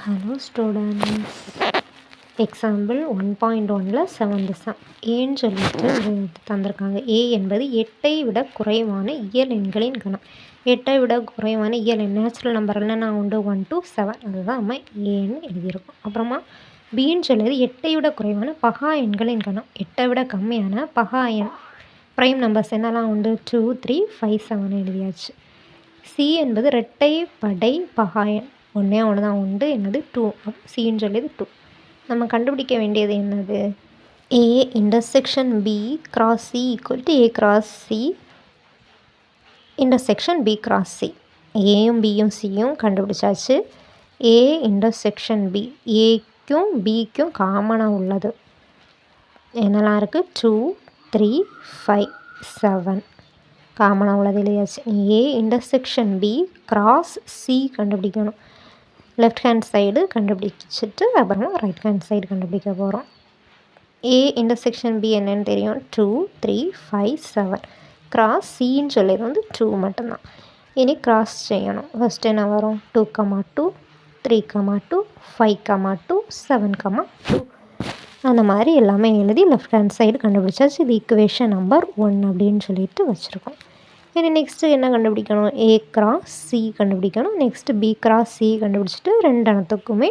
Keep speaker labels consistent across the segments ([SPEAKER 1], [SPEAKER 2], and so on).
[SPEAKER 1] Hello students. Example 1.1ல 7th sum ஏன்னு சொல்லிட்டு தந்திருக்காங்க. ஏ என்பது 8ஐ விட குறைவான இயல் எண்களின் கணம். 8ஐ விட குறைவான இயல் எண் நேச்சுரல் நம்பர் என்னென்னா உண்டு 1 to 7. அதுதான் நம்ம ஏன்னு எழுதியிருக்கோம். அப்புறமா பின்னு சொல்லியது 8ஐ விட குறைவான பகா எண்களின் கணம். 8ஐ விட கம்மியான பகா எண் ப்ரைம் நம்பர்ஸ் என்னெல்லாம் உண்டு 2, 3, 5, 7 எழுதியாச்சு. சி என்பது இரட்டை படை பகா எண். ஒன்றே ஒன்று தான் உண்டு, என்னது 2. சின்னு சொல்லியது 2. நம்ம கண்டுபிடிக்க வேண்டியது என்னது, A intersection B cross C equal to A cross C intersection B cross C. ஏயும் பியும் சியும் கண்டுபிடிச்சாச்சு. ஏ இன்டர்செக்ஷன் பி, ஏக்கும் பிக்கும் காமனாக உள்ளது என்னெல்லாம் இருக்குது 2, 3, 5, 7 காமனாக உள்ளது இல்லையாச்சு. A intersection B cross C கண்டுபிடிக்கணும். லெஃப்ட் ஹேண்ட் சைடு கண்டுபிடிச்சிட்டு அப்புறமா ரைட் ஹேண்ட் சைடு கண்டுபிடிக்க போகிறோம். ஏ இன்டர்செக்ஷன் பி என்னன்னு தெரியும் 2, 3, 5, 7. கிராஸ் சின்னு சொல்லியது வந்து 2 மட்டும்தான். இனி கிராஸ் செய்யணும். ஃபஸ்ட்டு என்ன வரும் 2, 2, 3, 2, 5, 2, 7, 2. அந்த மாதிரி எல்லாமே எழுதி லெஃப்ட் ஹேண்ட் சைடு கண்டுபிடிச்சாச்சு. இது ஈக்குவேஷன் நம்பர் 1 அப்படின்னு சொல்லிட்டு வச்சுருக்கோம். இனி நெக்ஸ்ட்டு என்ன கண்டுபிடிக்கணும், ஏ கிராஸ் சி கண்டுபிடிக்கணும். நெக்ஸ்ட்டு பி கிராஸ் சி கண்டுபிடிச்சிட்டு ரெண்டு இடத்துக்குமே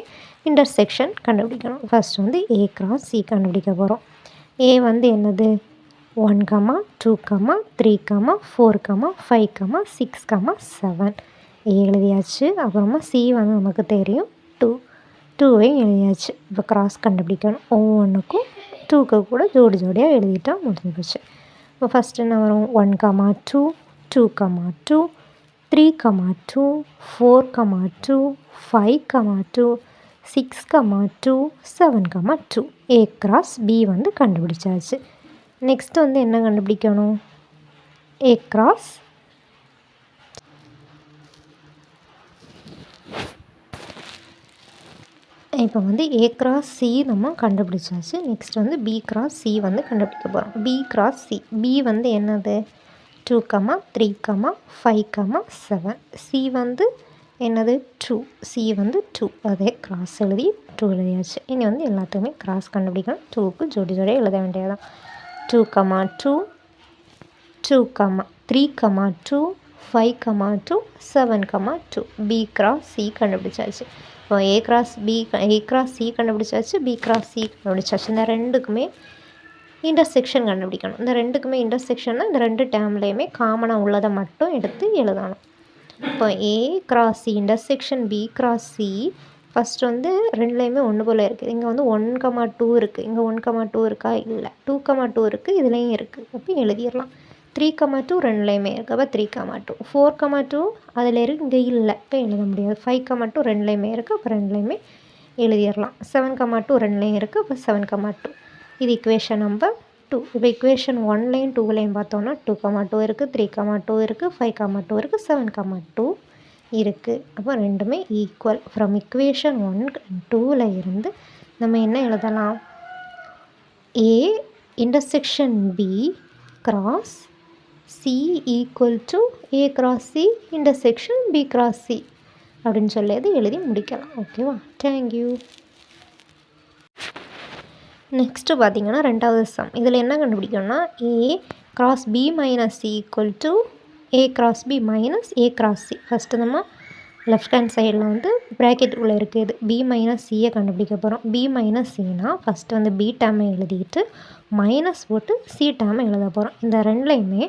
[SPEAKER 1] இன்டர்செக்ஷன் கண்டுபிடிக்கணும். ஃபஸ்ட் வந்து ஏ கிராஸ் சி கண்டுபிடிக்க போகிறோம். ஏ வந்து என்னது 1, 2, 3, 4, 5, 6, 7 ஏ எழுதியாச்சு. அப்புறமா சி வந்து நமக்கு தெரியும் 2வையும் எழுதியாச்சு. இப்போ கிராஸ் கண்டுபிடிக்கணும். ஒவ்வொன்றுக்கும் 2க்கு கூட ஜோடி ஜோடியாக எழுதிட்டா முடிஞ்சு போச்சு. இப்போ ஃபஸ்ட்டு என்ன வரும் 1, 2, 2, 2, 3, 2, 4, 2, 5, 2, 6, 2, 7, 2. ஏ கிராஸ் பி வந்து கண்டுபிடிச்சாச்சு. நெக்ஸ்ட் வந்து என்ன கண்டுபிடிக்கணும், ஏ கிராஸ் இப்போ வந்து ஏ கிராஸ் சி நம்ம கண்டுபிடிச்சாச்சு. நெக்ஸ்ட் வந்து பி கிராஸ் சி வந்து கண்டுபிடிக்க போகிறோம். பி கிராஸ் சி, பி வந்து என்னது 2, 3, 5, 7. சி வந்து என்னது 2, சி வந்து 2. அதே கிராஸ் எழுதி 2 எழுதியாச்சு. இனி வந்து எல்லாத்துக்குமே கிராஸ் கண்டுபிடிக்கணும். 2க்கு ஜோடி ஜோடியாக எழுத வேண்டியதான். 2, 2, 2, 3, 2, 5, 2, 7, 2. பி கிராஸ் சி கண்டுபிடிச்சாச்சு. இப்போ ஏ கிராஸ் சி கண்டுபிடிச்சாச்சு, பி கிராஸ் சி கண்டுபிடிச்சாச்சு. இந்த ரெண்டுக்குமே இன்டர்செக்ஷன் கண்டுபிடிக்கணும். இந்த ரெண்டுக்குமே இன்டர்செக்ஷன்னா இந்த ரெண்டு டேர்ம்லேயுமே காமனாக உள்ளதை மட்டும் எடுத்து எழுதணும். இப்போ A cross C intersection B cross C first வந்து ரெண்டுலேயுமே ஒன்று போல் இருக்குது. இங்கே வந்து 1, 2 இருக்குது, இங்கே 1, 2 இருக்கா, இல்லை 2, 2 இருக்குது, இதுலேயும் இருக்குது. அப்போ எழுதிடலாம். 3, 2 ரெண்டுலேயுமே இருக்குது, அப்போ 3, 2. 4, 2 அதில் இருக்குது, இங்கே இல்லை, இப்போ எழுத முடியாது. 5, 2 ரெண்டுலேயுமே இருக்குது, அப்போ ரெண்டுலேயுமே எழுதிடலாம். 7, 2 ரெண்டுலேயும் இருக்குது, அப்போ 7, 2. இது ஈக்குவேஷன் நம்பர் 2. இப்போ ஈக்குவேஷன் 1லையும் 2லையும் பார்த்தோன்னா 2, 2 இருக்குது, 3, 2 இருக்குது, 5, 2 இருக்குது, 7, 2 இருக்குது. அப்போ ரெண்டுமே ஈக்குவல். ஃப்ரம் ஈக்குவேஷன் 1 and 2ல் இருந்து நம்ம என்ன எழுதலாம், A intersection B cross C equal to A cross C intersection B cross C அப்படின்னு சொல்லியது எழுதி முடிக்கலாம். ஓகேவா, தேங்க்யூ. நெக்ஸ்ட்டு பார்த்தீங்கன்னா ரெண்டாவது சம். இதில் என்ன கண்டுபிடிக்கணும்னா A cross B minus C equal to A cross B minus A cross C. First நம்ம லெஃப்ட் ஹேண்ட் சைடில் வந்து ப்ராக்கெட் உள்ள இருக்குது பி மைனஸ் சியை கண்டுபிடிக்க போகிறோம். பி மைனஸ் சினா ஃபஸ்ட்டு வந்து பி டேர்மை எழுதிட்டு மைனஸ் போட்டு சி டேர்மை எழுத போகிறோம். இந்த ரெண்டுலேயுமே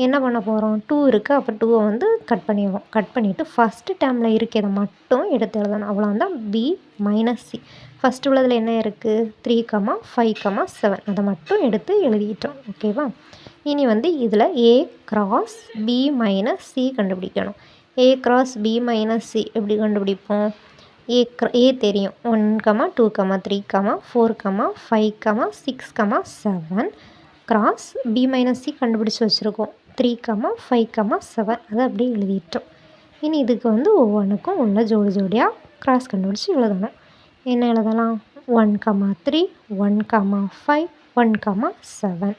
[SPEAKER 1] என்ன பண்ண போகிறோம், 2 இருக்குது, அப்போ 2வை வந்து கட் பண்ணிடுவோம். கட் பண்ணிவிட்டு ஃபஸ்ட்டு டேர்மில் இருக்கிறத மட்டும் எடுத்து எழுதணும். அவ்வளோதான் பி மைனஸ் சி. ஃபஸ்ட்டு உள்ளதில் என்ன இருக்குது 3, 5, 7 அதை மட்டும் எடுத்து எழுதிட்டோம். ஓகேவா, இனி வந்து இதில் A cross B minus C கண்டுபிடிக்கணும். A cross B minus C எப்படி கண்டுபிடிப்போம், ஏ தெரியும் 1, 2, 3, 4, 5, 6, 7 கிராஸ் பி மைனஸ் சி கண்டுபிடிச்சி வச்சுருக்கோம் 3, 5, 7 அதை அப்படியே எழுதிட்டோம். இனி இதுக்கு வந்து ஒவ்வொன்றுக்கும் உள்ள ஜோடி ஜோடியாக கிராஸ் கண்டுபிடிச்சி எழுதணும். என்ன எழுதலாம் 1, 3, 1, 5, 1, 7.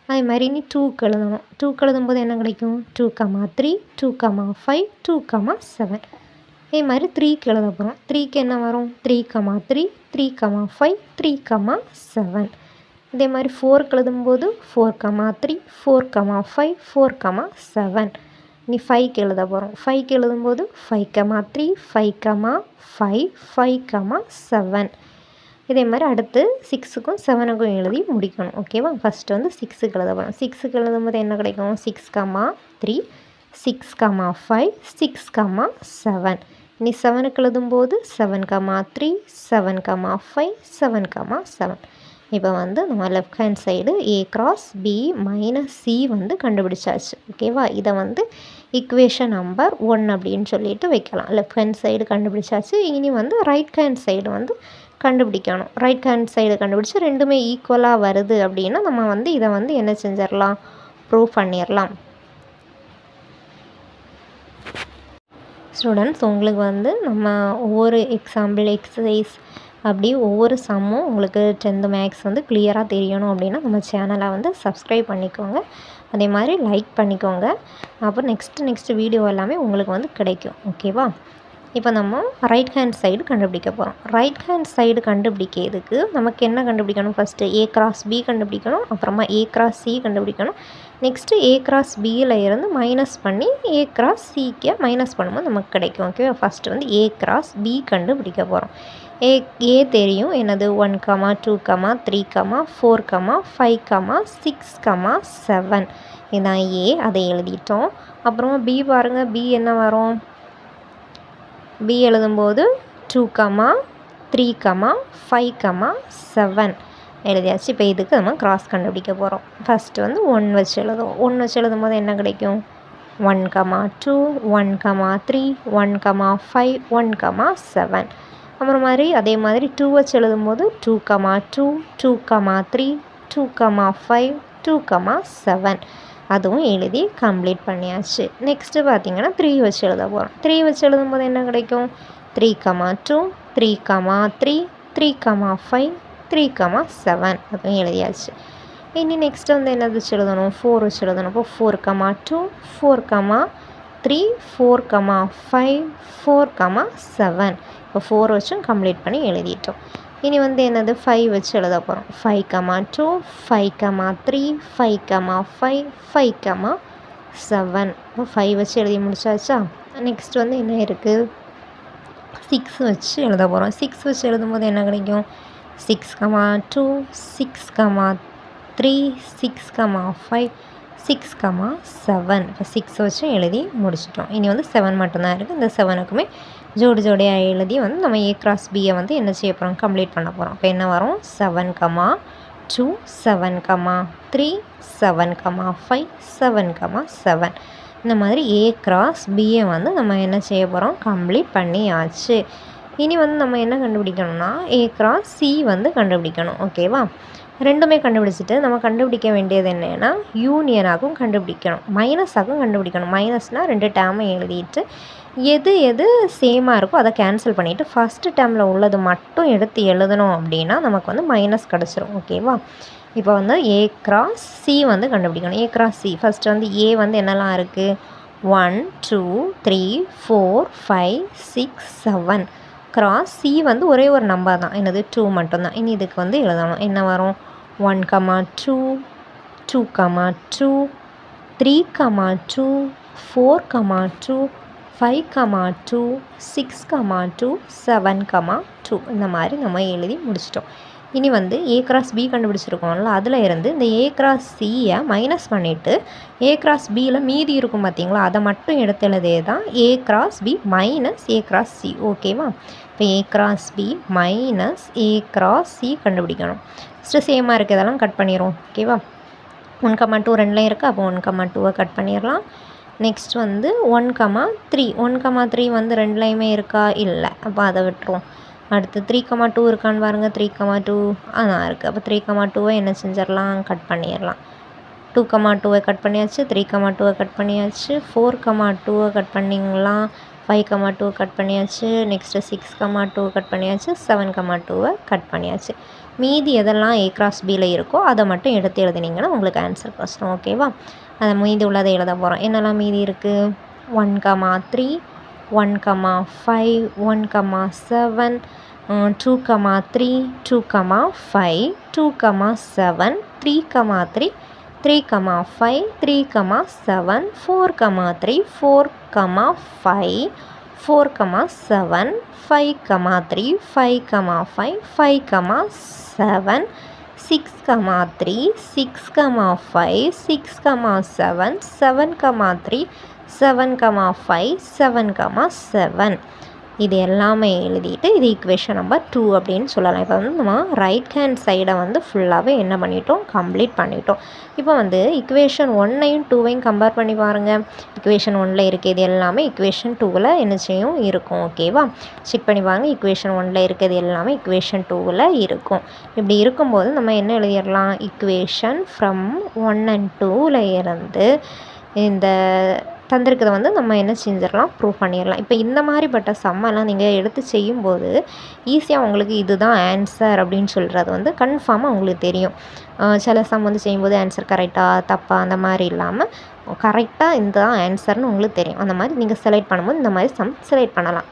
[SPEAKER 1] அதே மாதிரி இனி 2க்கு எழுதணும். 2க்கு எழுதும்போது என்ன கிடைக்கும் 2, 3, 2, 5, 2, 7. இதே மாதிரி 3க்கு எழுத போகிறோம். 3க்கு என்ன வரும்? 3, 3, 5, 3, 7. இதே மாதிரி 4க்கு எழுதும்போது 4, 3, 4, 5, 4, 7. நீ 5க்கு எழுத போகிறோம். 5க்கு எழுதும்போது 5, 3, 5, 5, 7. இதே மாதிரி அடுத்து 6க்கும் 7க்கும் எழுதி முடிக்கணும். ஓகேவா? ஃபஸ்ட்டு வந்து 6க்கு எழுத போகிறோம். 6க்கு எழுதும்போது என்ன கிடைக்கும்? 6, 3, 6, 5, 6, 7. நீ 7க்கு எழுதும்போது 7, 3, 7, 5, 7, 7. இப்போ வந்து நம்ம left hand side A × B - C வந்து கண்டுபிடிச்சாச்சு. ஓகேவா? இதை வந்து ஈக்குவேஷன் நம்பர் 1 அப்படின்னு சொல்லிட்டு வைக்கலாம். லெஃப்ட் ஹேண்ட் சைடு கண்டுபிடிச்சாச்சு. இனி வந்து ரைட் ஹேண்ட் சைடு வந்து கண்டுபிடிக்கணும். ரைட் ஹேண்ட் சைடு கண்டுபிடிச்சி ரெண்டுமே ஈக்குவலாக வருது அப்படின்னா நம்ம வந்து இதை வந்து என்ன செஞ்சிடலாம்? ப்ரூவ் பண்ணிடலாம். ஸ்டூடெண்ட்ஸ், உங்களுக்கு வந்து நம்ம ஒவ்வொரு எக்ஸாம்பிள் எக்ஸசைஸ் அப்படி ஒவ்வொரு சம்மும் உங்களுக்கு 10th மேக்ஸ் வந்து கிளியராக தெரியணும் அப்படின்னா நம்ம சேனலை வந்து சப்ஸ்கிரைப் பண்ணிக்கோங்க. அதே மாதிரி லைக் பண்ணிக்கோங்க. அப்புறம் நெக்ஸ்ட்டு வீடியோ எல்லாமே உங்களுக்கு வந்து கிடைக்கும். ஓகேவா? இப்போ நம்ம ரைட் ஹேண்ட் சைடு கண்டுபிடிக்க போகிறோம். ரைட் ஹேண்ட் சைடு கண்டுபிடிக்கிறதுக்கு நமக்கு என்ன கண்டுபிடிக்கணும்? ஃபஸ்ட்டு A × B கண்டுபிடிக்கணும். அப்புறமா A × C கண்டுபிடிக்கணும். நெக்ஸ்ட்டு A × Bயில் இருந்து மைனஸ் பண்ணி A × Cக்கு மைனஸ் பண்ணும்போது நமக்கு கிடைக்கும். ஓகேவா? ஃபஸ்ட்டு வந்து A × B கண்டுபிடிக்க போகிறோம். A தெரியும். என்னது? 1, 2, 3, 4, 5, 6, 7. இதுதான் A. அதை எழுதிட்டோம். அப்புறமா B பாருங்கள். B என்ன வரும்? B எழுதும்போது 2, 3, 5, 7 எழுதியாச்சு. இப்போ இதுக்கு நம்ம கிராஸ் கண்டுபிடிக்க போகிறோம். ஃபஸ்ட்டு வந்து 1 வச்சு எழுதுவோம். 1 வச்சு எழுதும்போது என்ன கிடைக்கும்? 1, 2, 1, 3, 1, 5, 1, 7. அப்புறம் மாதிரி அதே மாதிரி 2 வச்சு எழுதும்போது 2, 2, 2, 3, 2, 5, 2, 7. அதுவும் எழுதி கம்ப்ளீட் பண்ணியாச்சு. நெக்ஸ்ட்டு பார்த்திங்கன்னா 3 வச்சு எழுத போகிறோம். 3 வச்சு எழுதும்போது என்ன கிடைக்கும்? 3, 2, 3, 3, 3, 5, 3, 7. அதுவும் எழுதியாச்சு. இனி நெக்ஸ்ட்டு வந்து என்ன வச்சு எழுதணும்? 4 வச்சு எழுதணும். அப்போ 4, 2, 4, 3, 4, 5, 4, 7. இப்போ 4 வச்சும் கம்ப்ளீட் பண்ணி எழுதிட்டோம். இனி வந்து என்னது? 5 வச்சு எழுத போகிறோம். 5, 2, 5, 3, 5, 5, 7. இப்போ 5 வச்சு எழுதி முடிச்சாச்சா? நெக்ஸ்ட் வந்து என்ன இருக்குது? 6 வச்சு எழுத போகிறோம். 6 வச்சு எழுதும்போது என்ன கிடைக்கும்? 6, 2, 6, 3, 6, 5, 6, 7. இப்போ 6 வச்சு எழுதி முடிச்சிட்டோம். இனி வந்து 7 மட்டும்தான் இருக்குது. இந்த 7க்குமே ஜோடியாக எழுதி வந்து நம்ம A × Bயை வந்து என்ன செய்ய போகிறோம்? கம்ப்ளீட் பண்ண போகிறோம். இப்போ என்ன வரும்? 7, 2, 7, 3, 7, 5, 7, 7. இந்த மாதிரி A × Bயை வந்து நம்ம என்ன செய்ய போகிறோம்? கம்ப்ளீட் பண்ணியாச்சு. இனி வந்து நம்ம என்ன கண்டுபிடிக்கணும்னா A × C வந்து கண்டுபிடிக்கணும். ஓகேவா? ரெண்டுமே கண்டுபிடிச்சிட்டு நம்ம கண்டுபிடிக்க வேண்டியது என்னென்னா யூனியனாகவும் கண்டுபிடிக்கணும், மைனஸாகவும் கண்டுபிடிக்கணும். மைனஸ்னால் 2 டேர்மை எழுதிட்டு எது சேமாக இருக்கோ அதை கேன்சல் பண்ணிவிட்டு ஃபஸ்ட்டு டேர்மில் உள்ளது மட்டும் எடுத்து எழுதணும் அப்படின்னா நமக்கு வந்து மைனஸ் கிடச்சிரும். ஓகேவா? இப்போ வந்து A × C வந்து கண்டுபிடிக்கணும். A × C ஃபஸ்ட்டு வந்து A வந்து என்னெல்லாம் இருக்குது? 1, 2, 3, 4, 5, 6, 7. × C வந்து ஒரே ஒரு நம்பர் தான். என்னது? 2 மட்டும்தான். இனி இதுக்கு வந்து எழுதணும். என்ன வரும்? 1, 2, 2, 2, 3, 2, 4, 2, 5, 2, 6, 2, 7, 2. இந்த மாதிரி நம்ம எழுதி முடிச்சிட்டோம். இனி வந்து A × B கண்டுபிடிச்சிருக்கோம்ல, அதில் இருந்து இந்த A × Cயை மைனஸ் பண்ணிவிட்டு A × Bயில் மீதி இருக்கும் பார்த்தீங்களா, அதை மட்டும் எடுத்து எழுதே தான் A × B minus A × C. ஓகேவா? இப்போ A × B minus A × C கண்டுபிடிக்கணும். ஃபஸ்ட்டு சேமாக இருக்குது, இதெல்லாம் கட் பண்ணிடுவோம். ஓகேவா? 1, 2 ரெண்டுலேயும் இருக்குது. அப்போ 1, 2வை கட் பண்ணிடலாம். நெக்ஸ்ட் வந்து 1, 3. 1, 3 வந்து ரெண்டுலேயுமே இருக்கா? இல்லை. அப்போ அதை விட்டுருவோம். அடுத்து 3, 2 இருக்கான்னு பாருங்கள். 3, 2 அதான் இருக்குது. அப்போ 3, 2வை என்ன செஞ்சிடலாம்? கட் பண்ணிடலாம். 2, 2வை கட் பண்ணியாச்சு. 3, 2வை கட் பண்ணியாச்சு. 4, 2வை கட் பண்ணிங்களா? 5, 2 கட் பண்ணியாச்சு. நெக்ஸ்ட்டு 6, 2 கட் பண்ணியாச்சு. 7, 2வை கட் பண்ணியாச்சு. மீதி எதெல்லாம் A × Bயில் இருக்கோ அதை மட்டும் எடுத்து எழுதினீங்கன்னா உங்களுக்கு ஆன்சர் கஷ்டம். ஓகேவா? அதை மீதி உள்ளதை எழுத போகிறோம். என்னெல்லாம் மீதி இருக்குது? 1, 3, 1, 5, 1, 7, 2, 3, 2, 5, 2, 7, 3, 3, 3, 5, 3, 7, 4, 3, 4, 5, 4, 7, 5, 3, 5, 5, 5, 7, 6, 3, 6, 5, 6, 7, 7, 3, 7, 5, 7, 7. இது எல்லாமே எழுதிட்டு இது ஈக்குவேஷன் நம்பர் 2 அப்படின்னு சொல்லலாம். இப்போ வந்து நம்ம ரைட் ஹேண்ட் சைடை வந்து ஃபுல்லாகவே என்ன பண்ணிட்டோம், கம்ப்ளீட் பண்ணிட்டோம். இப்போ வந்து ஈக்குவேஷன் 1ஐயும் 2ஐயும் கம்பேர் பண்ணி பாருங்கள். ஈக்குவேஷன் 1ல் இருக்குது இது எல்லாமே ஈக்குவேஷன் 2ல் என்ன செய்யும் இருக்கும். ஓகேவா, செக் பண்ணி பாருங்கள். ஈக்குவேஷன் 1ல் இருக்கிறது எல்லாமே ஈக்குவேஷன் 2ல் இருக்கும். இப்படி இருக்கும்போது நம்ம என்ன எழுதிடலாம், ஈக்குவேஷன் ஃப்ரம் 1 and 2ல் இருந்து இந்த தந்திருக்கிறத வந்து நம்ம என்ன செஞ்சிடலாம், ப்ரூவ் பண்ணிடலாம். இப்போ இந்த மாதிரிப்பட்ட சம்மெல்லாம் நீங்கள் எடுத்து செய்யும்போது ஈஸியாக உங்களுக்கு இதுதான் ஆன்சர் அப்படின்னு சொல்கிறது வந்து கன்ஃபார்மாக உங்களுக்கு தெரியும். சில சம் வந்து செய்யும்போது ஆன்சர் கரெக்டாக தப்பா அந்த மாதிரி இல்லாமல் கரெக்டாக இந்த தான் ஆன்சர்னு உங்களுக்கு தெரியும். அந்த மாதிரி நீங்கள் செலக்ட் பண்ணும்போது இந்த மாதிரி சம் செலக்ட் பண்ணலாம்.